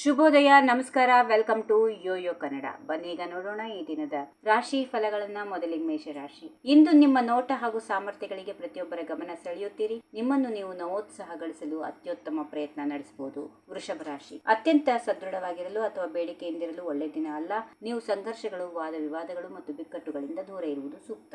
ಶುಭೋದಯ, ನಮಸ್ಕಾರ. Welcome to YoYo Kannada. ಬನ್ನಿ ಈಗ ನೋಡೋಣ ಈ ದಿನದ ರಾಶಿ ಫಲಗಳನ್ನ. ಮೊದಲಿಗೆ ಮೇಷರಾಶಿ. ಇಂದು ನಿಮ್ಮ ನೋಟ ಹಾಗೂ ಸಾಮರ್ಥ್ಯಗಳಿಗೆ ಪ್ರತಿಯೊಬ್ಬರ ಗಮನ ಸೆಳೆಯುತ್ತೀರಿ. ನಿಮ್ಮನ್ನು ನೀವು ನವೋತ್ಸಾಹಗೊಳಿಸಲು ಅತ್ಯುತ್ತಮ ಪ್ರಯತ್ನ ನಡೆಸಬಹುದು. ವೃಷಭ ರಾಶಿ. ಅತ್ಯಂತ ಸದೃಢವಾಗಿರಲು ಅಥವಾ ಬೇಡಿಕೆಯಿಂದಿರಲು ಒಳ್ಳೆ ದಿನ ಅಲ್ಲ. ನೀವು ಸಂಘರ್ಷಗಳು, ವಾದ ವಿವಾದಗಳು ಮತ್ತು ಬಿಕ್ಕಟ್ಟುಗಳಿಂದ ದೂರ ಇರುವುದು ಸೂಕ್ತ.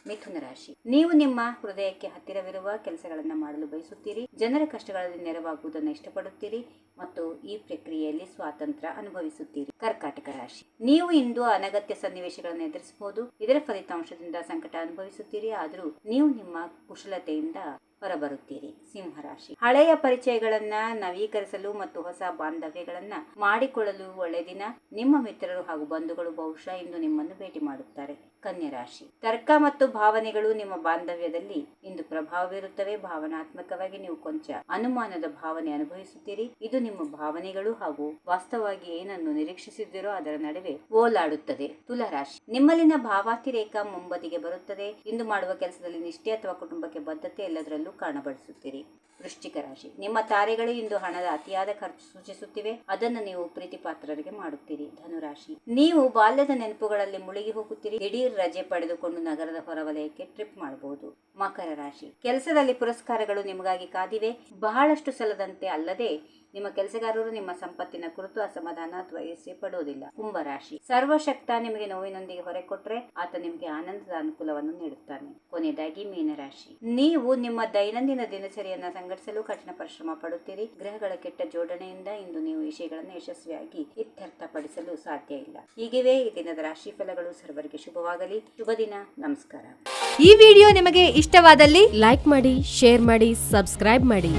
ಮಿಥುನ ರಾಶಿ. ನೀವು ನಿಮ್ಮ ಹೃದಯಕ್ಕೆ ಹತ್ತಿರವಿರುವ ಕೆಲಸಗಳನ್ನು ಮಾಡಲು ಬಯಸುತ್ತೀರಿ. ಜನರ ಕಷ್ಟಗಳಲ್ಲಿ ನೆರವಾಗುವುದನ್ನು ಇಷ್ಟಪಡುತ್ತೀರಿ ಮತ್ತು ಈ ಪ್ರಕ್ರಿಯೆಯಲ್ಲಿ ಸ್ವಾತಂತ್ರ್ಯ ಅನುಭವಿಸುತ್ತೀರಿ. ಕರ್ಕಾಟಕ ರಾಶಿ. ನೀವು ಇಂದು ಅನಗತ್ಯ ಸನ್ನಿವೇಶಗಳನ್ನು ಎದುರಿಸಬಹುದು. ಇದರ ಫಲಿತಾಂಶದಿಂದ ಸಂಕಟ ಅನುಭವಿಸುತ್ತೀರಿ, ಆದರೂ ನೀವು ನಿಮ್ಮ ಕುಶಲತೆಯಿಂದ ಹೊರಬರುತ್ತೀರಿ. ಸಿಂಹರಾಶಿ. ಹಳೆಯ ಪರಿಚಯಗಳನ್ನ ನವೀಕರಿಸಲು ಮತ್ತು ಹೊಸ ಬಾಂಧವ್ಯಗಳನ್ನ ಮಾಡಿಕೊಳ್ಳಲು ಒಳ್ಳೆ ದಿನ. ನಿಮ್ಮ ಮಿತ್ರರು ಹಾಗೂ ಬಂಧುಗಳು ಬಹುಶಃ ಇಂದು ನಿಮ್ಮನ್ನು ಭೇಟಿ ಮಾಡುತ್ತಾರೆ. ಕನ್ಯಾ ರಾಶಿ. ತರ್ಕ ಮತ್ತು ಭಾವನೆಗಳು ನಿಮ್ಮ ಬಾಂಧವ್ಯದಲ್ಲಿ ಇಂದು ಪ್ರಭಾವ ಬೀರುತ್ತವೆ. ಭಾವನಾತ್ಮಕವಾಗಿ ನೀವು ಕೊಂಚ ಅನುಮಾನದ ಭಾವನೆ ಅನುಭವಿಸುತ್ತೀರಿ. ಇದು ನಿಮ್ಮ ಭಾವನೆಗಳು ಹಾಗೂ ವಾಸ್ತವವಾಗಿ ಏನನ್ನು ನಿರೀಕ್ಷಿಸಿದ್ದೀರೋ ಅದರ ನಡುವೆ ಓಲಾಡುತ್ತದೆ. ತುಲಾ ರಾಶಿ. ನಿಮ್ಮಲ್ಲಿನ ಭಾವಾತಿರೇಕ ಮುಂಬದಿಗೆ ಬರುತ್ತದೆ. ಇಂದು ಮಾಡುವ ಕೆಲಸದಲ್ಲಿ ನಿಷ್ಠೆ ಅಥವಾ ಕುಟುಂಬಕ್ಕೆ ಬದ್ಧತೆ ಎಲ್ಲದರಲ್ಲೂ ಕಾಣಬಡಿಸುತ್ತೀರಿ. ವೃಶ್ಚಿಕ ರಾಶಿ. ನಿಮ್ಮ ತಾರೆಗಳು ಇಂದು ಹಣದ ಅತಿಯಾದ ಖರ್ಚು ಸೂಚಿಸುತ್ತಿವೆ. ಅದನ್ನು ನೀವು ಪ್ರೀತಿ ಪಾತ್ರರಿಗೆ ಮಾಡುತ್ತೀರಿ. ಧನುರಾಶಿ. ನೀವು ಬಾಲ್ಯದ ನೆನಪುಗಳಲ್ಲಿ ಮುಳುಗಿ ಹೋಗುತ್ತೀರಿ. ದಿಢೀರ್ ರಜೆ ಪಡೆದುಕೊಂಡು ನಗರದ ಹೊರವಲಯಕ್ಕೆ ಟ್ರಿಪ್ ಮಾಡಬಹುದು. ಮಕರ ರಾಶಿ. ಕೆಲಸದಲ್ಲಿ ಪುರಸ್ಕಾರಗಳು ನಿಮಗಾಗಿ ಕಾದಿವೆ. ಬಹಳಷ್ಟು ಸಲದಂತೆ ಅಲ್ಲದೆ ನಿಮ್ಮ ಕೆಲಸಗಾರರು ನಿಮ್ಮ ಸಂಪತ್ತಿನ ಕುರಿತು ಅಸಮಾಧಾನ ಅಥವಾ ಈರ್ಷ್ಯೆ ಪಡುವುದಿಲ್ಲ. ಕುಂಭರಾಶಿ. ಸರ್ವಶಕ್ತ ನಿಮಗೆ ನೋವಿನೊಂದಿಗೆ ಹೊರೆ ಕೊಟ್ಟರೆ ಆತ ನಿಮಗೆ ಆನಂದದ ಅನುಕೂಲವನ್ನು ನೀಡುತ್ತಾನೆ. ಕೊನೆಯದಾಗಿ ಮೀನರಾಶಿ. ನೀವು ನಿಮ್ಮ ದೈನಂದಿನ ದಿನಚರಿಯನ್ನು ಸಂಘಟಿಸಲು ಕಠಿಣ ಪರಿಶ್ರಮ ಪಡುತ್ತೀರಿ. ಗ್ರಹಗಳ ಕೆಟ್ಟ ಜೋಡಣೆಯಿಂದ ಇಂದು ನೀವು ವಿಷಯಗಳನ್ನು ಯಶಸ್ವಿಯಾಗಿ ಇತ್ಯರ್ಥಪಡಿಸಲು ಸಾಧ್ಯ ಇಲ್ಲ. ಹೀಗಿವೆ ಈ ದಿನದ ರಾಶಿ ಫಲಗಳು. ಸರ್ವರಿಗೆ ಶುಭವಾಗಲಿ. ಶುಭ ದಿನ. ನಮಸ್ಕಾರ. ಈ ವಿಡಿಯೋ ನಿಮಗೆ ಇಷ್ಟವಾದಲ್ಲಿ ಲೈಕ್ ಮಾಡಿ, ಶೇರ್ ಮಾಡಿ, ಸಬ್ಸ್ಕ್ರೈಬ್ ಮಾಡಿ.